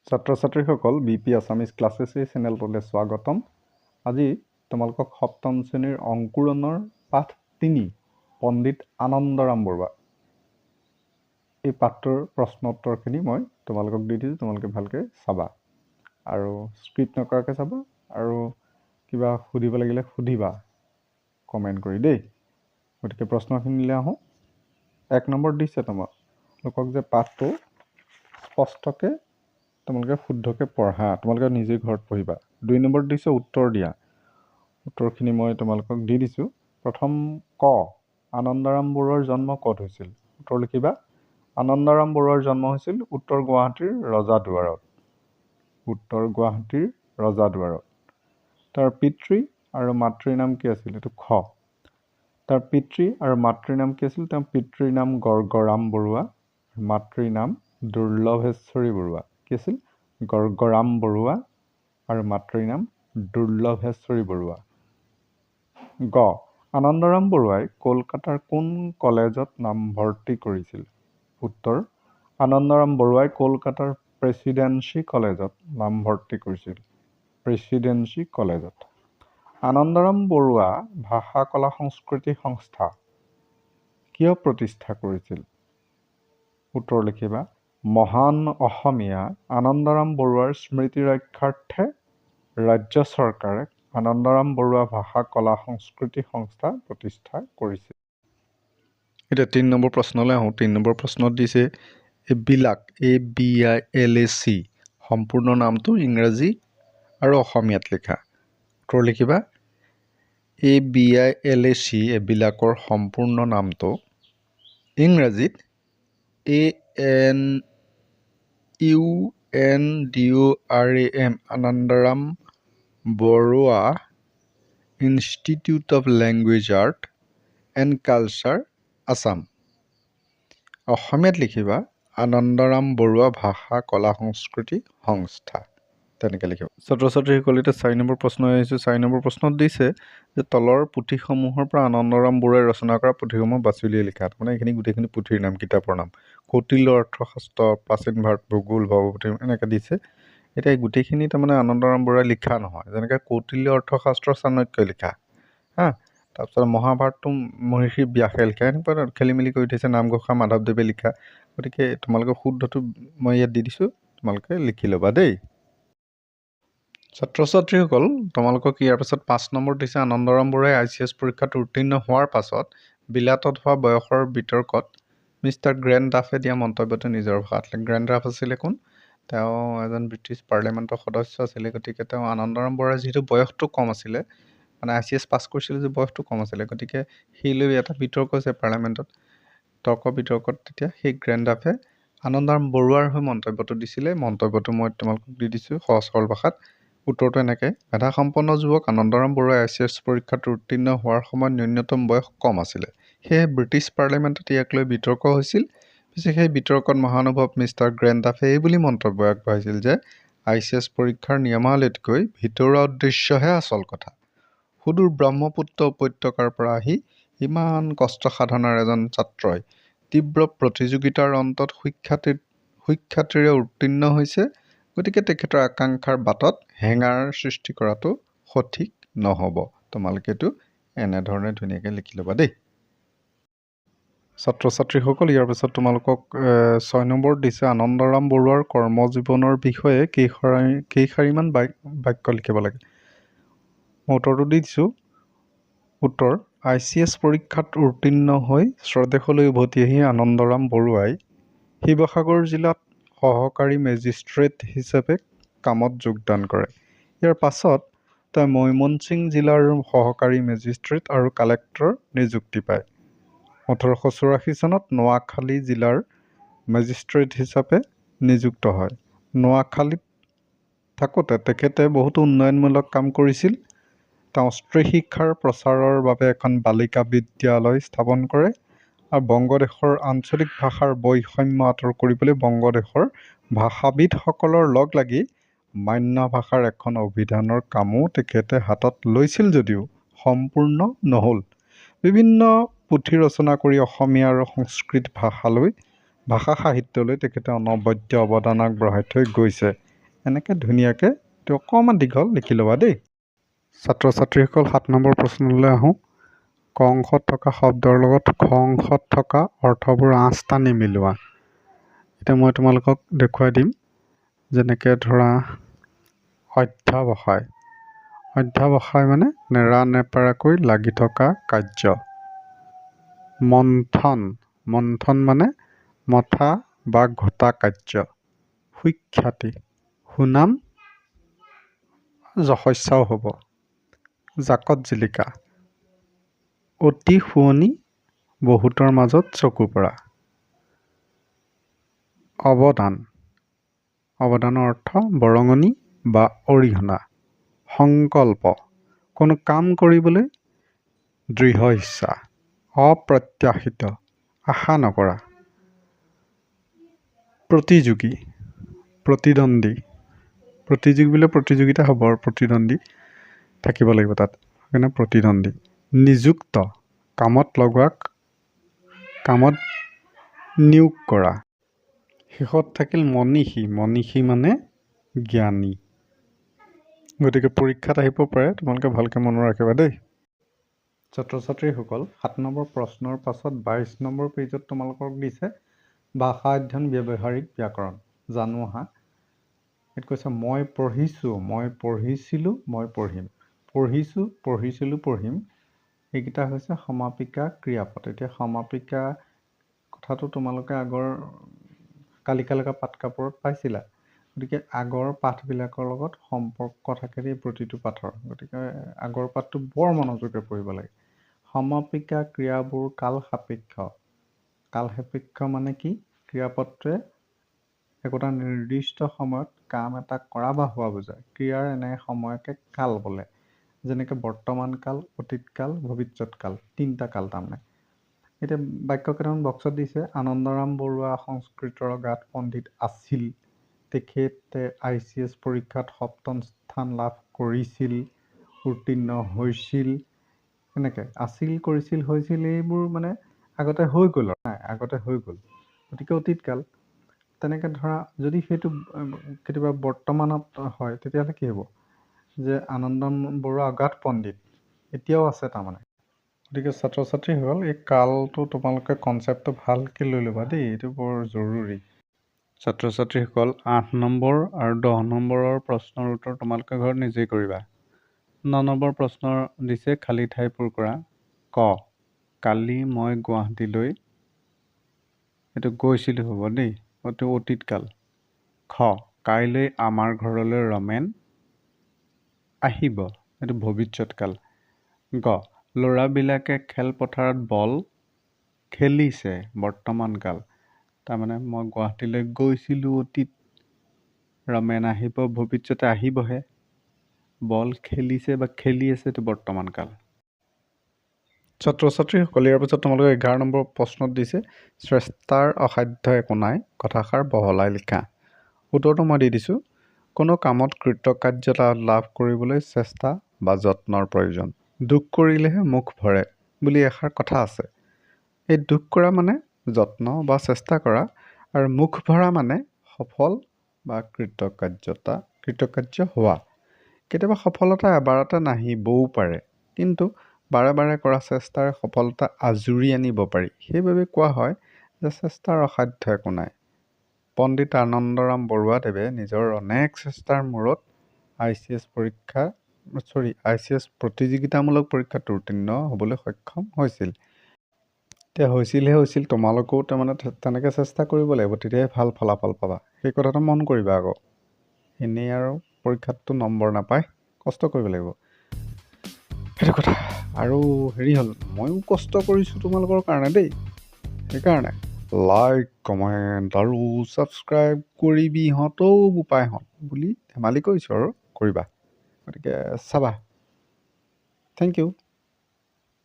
ছাত্ৰ ছাত্ৰীসকল BP Assamese classes এই চেনেলটোলৈ স্বাগতম। আজি তোমালোকক সপ্তম শ্ৰেণীৰ অংকুৰণৰ পাঠ ৩ পণ্ডিত আনন্দৰাম বৰুৱা এই পাঠটোৰ প্ৰশ্নোত্তৰখিনি মই তোমালোকক দি দিছোঁ। তোমালোকে ভালকৈ চাবা আৰু স্ক্ৰিপ্ট নকৰাকৈ চাবা আৰু কিবা সুধিব লাগিলে সুধিবা কমেণ্ট কৰি দেই। গতিকে প্ৰশ্নখিনিলৈ আহোঁ। ১ নম্বৰ দিছে তোমালোকক যে পাঠটো স্পষ্টকৈ তোমালোকে শুদ্ধকৈ পঢ়া, তোমালোকে নিজে ঘৰত পঢ়িবা। ২ নম্বৰ দিছে উত্তৰ দিয়া। উত্তৰখিনি মই তোমালোকক দি দিছোঁ। প্ৰথম ক, আনন্দৰাম বৰুৱাৰ জন্ম ক'ত হৈছিল? উত্তৰ লিখিবা। আনন্দৰাম বৰুৱাৰ জন্ম হৈছিল উত্তৰ গুৱাহাটীৰ ৰজাদুৱাৰত। উত্তৰ গুৱাহাটীৰ ৰজাদুৱাৰত। তাৰ পিতৃ আৰু মাতৃৰ নাম কি আছিল? এইটো খ। তাৰ পিতৃ আৰু মাতৃৰ নাম কি আছিল? তেওঁৰ পিতৃৰ নাম গৰ্গৰাম বৰুৱা, মাতৃৰ নাম দুৰ্লভেশ্বৰী বৰুৱা। কি আছিল? গৰ্গৰাম বৰুৱা আৰু মাতৃৰ নাম দুৰ্লভেশ্বৰী বৰুৱা। গ, আনন্দৰাম বৰুৱাই কলকাতাৰ কোন কলেজত নামভৰ্তি কৰিছিল? উত্তৰ, আনন্দৰাম বৰুৱাই কলকাতাৰ প্ৰেচিডেন্সি কলেজত নামভৰ্তি কৰিছিল। প্ৰেচিডেন্সি কলেজত। আনন্দৰাম বৰুৱা ভাষা কলা সংস্কৃতি সংস্থা কিয় প্ৰতিষ্ঠা কৰিছিল? উত্তৰ লিখিবা। মহান অসমীয়া আনন্দৰাম বৰুৱাৰ স্মৃতি ৰক্ষাৰ্থে ৰাজ্য চৰকাৰে আনন্দৰাম বৰুৱা ভাষা কলা সংস্কৃতি সংস্থা প্ৰতিষ্ঠা কৰিছিল। এতিয়া ৩ নম্বৰ প্ৰশ্নলৈ আহোঁ। ৩ নম্বৰ প্ৰশ্নত দিছে এইবিলাক ABILAC সম্পূৰ্ণ নামটো ইংৰাজী আৰু অসমীয়াত লিখা। উত্তৰ লিখিবা। ABILAC এইবিলাকৰ সম্পূৰ্ণ নামটো ইংৰাজীত ANUNDORAM Anandaram Barua institute of language art and culture Assam. অসমীয়াত লিখিবা আনন্দৰাম বৰুৱা ভাষা কলা সংস্কৃতি সংস্থা। তেনেকৈ লিখিব। ছাত্ৰ ছাত্ৰীসকল এতিয়া ৪ নম্বৰ প্ৰশ্ন আহিছে। ৪ নম্বৰ প্ৰশ্নত দিছে যে তলৰ পুথিসমূহৰ পৰা আনন্দৰাম বৰুৱাই ৰচনা কৰা পুথিসমূহ বাছি উলিয়াই লিখা। মানে এইখিনি গোটেইখিনি পুথিৰ নাম, কিতাপৰ নাম। কৌটিল্য অৰ্থশাস্ত্ৰ, প্ৰাচীন ভাৰত ভূগোল, ভৱভূতি এনেকৈ দিছে। এতিয়া এই গোটেইখিনি তাৰমানে আনন্দৰাম বৰুৱাই লিখা নহয়। যেনেকৈ কৌটিল্য অৰ্থশাস্ত্ৰ চাণক্যই লিখা, তাৰপিছত মহাভাৰতটো মহৰ্ষি ব্যাসে লিখা। এনেকুৱা খেলি মেলি কৰি থৈছে। নামঘোষা মাধৱদেৱে লিখা। গতিকে তোমালোকে শুদ্ধটো মই ইয়াত দি দিছোঁ, তোমালোকে লিখি ল'বা দেই। ছাত্ৰ ছাত্ৰীসকল তোমালোকক ইয়াৰ পাছত ৫ নম্বৰ দিছে আনন্দৰাম বৰুৱাই ICS পৰীক্ষাত উত্তীৰ্ণ হোৱাৰ পাছত বিলাতত হোৱা বয়সৰ বিতৰ্কত মিষ্টাৰ গ্ৰেণ্ড ডাফে দিয়া মন্তব্যটো নিজৰ ভাষাত। গ্ৰেণ্ড ডাফ আছিলে কোন? তেওঁ এজন ব্ৰিটিছ পাৰ্লিয়ামেণ্টৰ সদস্য আছিলে। গতিকে তেওঁ আনন্দৰাম বৰুৱাৰ যিহেতু বয়সটো কম আছিলে, মানে ICS পাছ কৰিছিলে যে বয়সটো কম আছিলে, গতিকে সেই লৈ এটা বিতৰ্ক হৈছে পাৰ্লিয়ামেণ্টত। তৰ্ক বিতৰ্কত তেতিয়া সেই গ্ৰেণ্ড ডাফে আনন্দৰাম বৰুৱাৰ হৈ মন্তব্যটো দিছিলে। মন্তব্যটো মই তোমালোকক দি দিছোঁ সহজ সৰল ভাষাত। উত্তৰটো এনেকৈ, মেধাসম্পন্ন যুৱক আনন্দৰাম বৰুৱাই ICS পৰীক্ষাত উত্তীৰ্ণ হোৱাৰ সময়ত ন্যূনতম বয়স কম আছিলে। সেয়েহে ব্ৰিটিছ পাৰ্লিয়ামেণ্টত ইয়াক লৈ বিতৰ্ক হৈছিল। পিছে সেই বিতৰ্কত মহানুভৱ মিষ্টাৰ গ্ৰেণ্ড ডাফে এই বুলি মন্তব্য আগবঢ়াইছিল যে ICS পৰীক্ষাৰ নিয়মাৱলীতকৈ ভিতৰুৱা উদ্দেশ্যহে আচল কথা। সুদূৰ ব্ৰহ্মপুত্ৰ উপত্যকাৰ পৰা আহি ইমান কষ্ট সাধনাৰ এজন ছাত্ৰই তীব্ৰ প্ৰতিযোগিতাৰ অন্তত সুখ্যাতিৰে উত্তীৰ্ণ হৈছে। গতিকে তেখেতৰ আকাংক্ষাৰ বাটত হেঙাৰ সৃষ্টি কৰাটো সঠিক নহ'ব। তোমালোকে এইটো এনেধৰণে ধুনীয়াকৈ লিখি ল'বা দেই। ছাত্ৰ ছাত্ৰীসকল ইয়াৰ পিছত তোমালোকক ৬ নম্বৰ দিছে আনন্দৰাম বৰুৱাৰ কৰ্মজীৱনৰ বিষয়ে কেইশাৰীমান বাক্য লিখিব লাগে। মই উত্তৰটো দি দিছোঁ। উত্তৰ, ICS পৰীক্ষাত উত্তীৰ্ণ হৈ স্বদেশলৈ উভতি আহি আনন্দৰাম বৰুৱাই শিৱসাগৰ জিলাত সহকাৰী মেজিষ্ট্ৰেট হিচাপে কামত যোগদান কৰে। ইয়াৰ পাছত তেওঁ মৈমনসিং জিলাৰ সহকাৰী মেজিষ্ট্ৰেট আৰু কালেক্টৰ নিযুক্তি পায়। ১৮৮৪ চনত নোৱাখালী জিলাৰ মেজিষ্ট্ৰেট হিচাপে নিযুক্ত হয়। নোৱাখালীত থাকোঁতে তেখেতে বহুতো উন্নয়নমূলক কাম কৰিছিল। তেওঁ স্ত্ৰী শিক্ষাৰ প্ৰচাৰৰ বাবে এখন বালিকা বিদ্যালয় স্থাপন কৰে আৰু বংগদেশৰ আঞ্চলিক ভাষাৰ বৈষম্য আঁতৰ কৰিবলৈ বংগদেশৰ ভাষাবিদসকলৰ লগ লাগি মান্য ভাষাৰ এখন অভিধানৰ কামো তেখেতে হাতত লৈছিল যদিও সম্পূৰ্ণ নহ'ল। বিভিন্ন পুথি ৰচনা কৰি অসমীয়া আৰু সংস্কৃত ভাষা সাহিত্যলৈ তেখেতে অনবদ্য অৱদান আগবঢ়াই থৈ গৈছে। এনেকৈ ধুনীয়াকৈ এইটো অকণমান দীঘল লিখি ল'বা দেই। ছাত্ৰ ছাত্ৰীসকল 7 নম্বৰ প্ৰশ্নলৈ আহোঁ। ক অংশত থকা শব্দৰ লগত খ অংশত থকা অৰ্থবোৰ 8টা নিমিলোৱা। এতিয়া মই তোমালোকক দেখুৱাই দিম। যেনেকৈ ধৰা অধ্যাৱসায়। অধ্যাৱসায় মানে নেৰা নেপেৰাকৈ লাগি থকা কাৰ্য। মন্থন। মন্থন মানে মথা বা ঘটা কাৰ্য। সুখ্যাতি। সুনাম যশস্যাও হ'ব। জাকত জিলিকা। অতি শুৱনি বহুতৰ মাজত চকু পৰা। অৱদান। অৱদানৰ অৰ্থ বৰঙণি বা অৰিহণা। সংকল্প কোনো কাম কৰিবলৈ দৃঢ় ইচ্ছা। অপ্ৰত্যাশিত আশা নকৰা। প্ৰতিযোগী প্ৰতিদ্বন্দ্বী। প্ৰতিযোগী বোলে প্ৰতিযোগিতা হ'ব আৰু প্ৰতিদ্বন্দ্বী থাকিব লাগিব তাত, সেইকাৰণে প্ৰতিদ্বন্দ্বী। নিযুক্ত কামত লগোৱা, কামত নিয়োগ কৰা। শেষত থাকিল মনীষী। মনীষী মানে জ্ঞানী। গতিকে পৰীক্ষাত আহিব পাৰে, তোমালোকে ভালকৈ মনত ৰাখিবা দেই। ছাত্ৰ ছাত্ৰীসকল 7 নম্বৰ প্ৰশ্নৰ পাছত 22 নম্বৰ পেজত তোমালোকক দিছে ভাষা অধ্যয়ন ব্যৱহাৰিক ব্যাকৰণ। জানো আহা। ইয়াত কৈছে মই পঢ়িছোঁ, মই পঢ়িছিলোঁ, মই পঢ়িম। পঢ়িছোঁ, পঢ়িছিলোঁ, পঢ়িম এইকেইটা হৈছে সমাপিকা ক্ৰিয়াপদ। এতিয়া সমাপিকা কথাটো তোমালোকে আগৰ কালিকা পাঠ কাপোৰত পাইছিলা। গতিকে আগৰ পাঠবিলাকৰ লগত সম্পৰ্ক থাকে দেই প্ৰতিটো পাঠৰ। গতিকে আগৰ পাঠটো বৰ মনোযোগেৰে পঢ়িব লাগে। সমাপিকা ক্ৰিয়াবোৰ কাল সাপেক্ষ। কাল সাপেক্ষ মানে কি? ক্ৰিয়াপদটোৱে একোটা নিৰ্দিষ্ট সময়ত কাম এটা কৰা বা হোৱা বুজায়। ক্ৰিয়াৰ এনে সময়কে কাল বোলে। যেনেকৈ বৰ্তমান কাল, অতীত কাল, ভৱিষ্যত কাল, 3টা কাল তাৰমানে। এতিয়া বাক্য কেইটামান বক্সত দিছে। আনন্দৰাম বৰুৱা সংস্কৃতৰ গাত পণ্ডিত আছিল। তেখেতে ICS পৰীক্ষাত 7ম স্থান লাভ কৰিছিল, উত্তীৰ্ণ হৈছিল। এনেকৈ আছিল, কৰিছিল, হৈছিল এইবোৰ মানে আগতে হৈ গ'ল আৰু নাই, আগতে হৈ গ'ল। গতিকে অতীত কাল। তেনেকৈ ধৰা যদি সেইটো কেতিয়াবা বৰ্তমানত হয় তেতিয়াহ'লে কি হ'ব? যে আনন্দৰাম বৰুৱা অগাধ পণ্ডিত এতিয়াও আছে তাৰমানে। গতিকে ছাত্ৰ ছাত্ৰীসকল এই কালটো তোমালোকে কনচেপ্টটো ভালকৈ লৈ ল'বা দেই, এইটো বৰ জৰুৰী। ছাত্ৰ ছাত্ৰীসকল 8 নম্বৰ আৰু 10 নম্বৰৰ প্ৰশ্নৰ উত্তৰ তোমালোকে ঘৰত নিজেই কৰিবা। 9 নম্বৰ প্ৰশ্নৰ দিছে খালী ঠাই পূৰ কৰা। ক কালি মই গুৱাহাটীলৈ, এইটো গৈছিলোঁ হ'ব দেই, এইটো অতীত কাল। খ কাইলৈ আমাৰ ঘৰলৈ ৰমেন আহিব, এইটো ভৱিষ্যত কাল। গ ল'ৰাবিলাকে খেলপথাৰত বল খেলিছে, বৰ্তমান কাল। তাৰমানে মই গুৱাহাটীলৈ গৈছিলোঁ অতীত, ৰমেন আহিব ভৱিষ্যতে, আহিবহে। বল খেলিছে বা খেলি আছে, এইটো বৰ্তমান কাল। ছাত্ৰ ছাত্ৰীসকল ইয়াৰ পিছত তোমালোকে 11 নম্বৰ প্ৰশ্নত দিছে শ্ৰেষ্ঠাৰ অসাধ্য একো নাই, কথাষাৰ বহলাই লিখা। উত্তৰটো মই দি দিছোঁ। কোনো কামত কৃতকাৰ্যতা লাভ কৰিবলৈ চেষ্টা বা যত্নৰ প্ৰয়োজন। দুখ কৰিলেহে মুখ ভৰে বুলি এষাৰ কথা আছে। এই দুখ কৰা মানে যত্ন বা চেষ্টা কৰা, আৰু মুখ ভৰা মানে সফল বা কৃতকাৰ্য হোৱা। কেতিয়াবা সফলতা এবাৰতে নাহিবও পাৰে, কিন্তু বাৰে বাৰে কৰা চেষ্টাৰে সফলতা আজুৰি আনিব পাৰি। সেইবাবে কোৱা হয় যে চেষ্টাৰ অসাধ্য একো নাই। পণ্ডিত আনন্দৰাম বৰুৱাদেৱে নিজৰ অনেক চেষ্টাৰ মূৰত ICS প্ৰতিযোগিতামূলক পৰীক্ষাত উত্তীৰ্ণ হ'বলৈ সক্ষম হৈছিল। এতিয়া হৈছিল, তোমালোকেও তাৰমানে তেনেকৈ চেষ্টা কৰিব লাগিব, তেতিয়াহে ভাল ফলাফল পাবা। সেই কথাটো মন কৰিবা আকৌ। এনেই আৰু পৰীক্ষাতটো নম্বৰ নাপায়, কষ্ট কৰিব লাগিব, সেইটো কথা। আৰু হেৰি হ'ল, ময়ো কষ্ট কৰিছোঁ তোমালোকৰ কাৰণে দেই, সেইকাৰণে লাইক, কমেণ্ট আৰু ছাবস্ক্ৰাইব কৰিবি ইহঁতও বোপাইহঁত বুলি ধেমালি কৰিছোঁ আৰু কৰিবা। গতিকে চাবা। Thank U.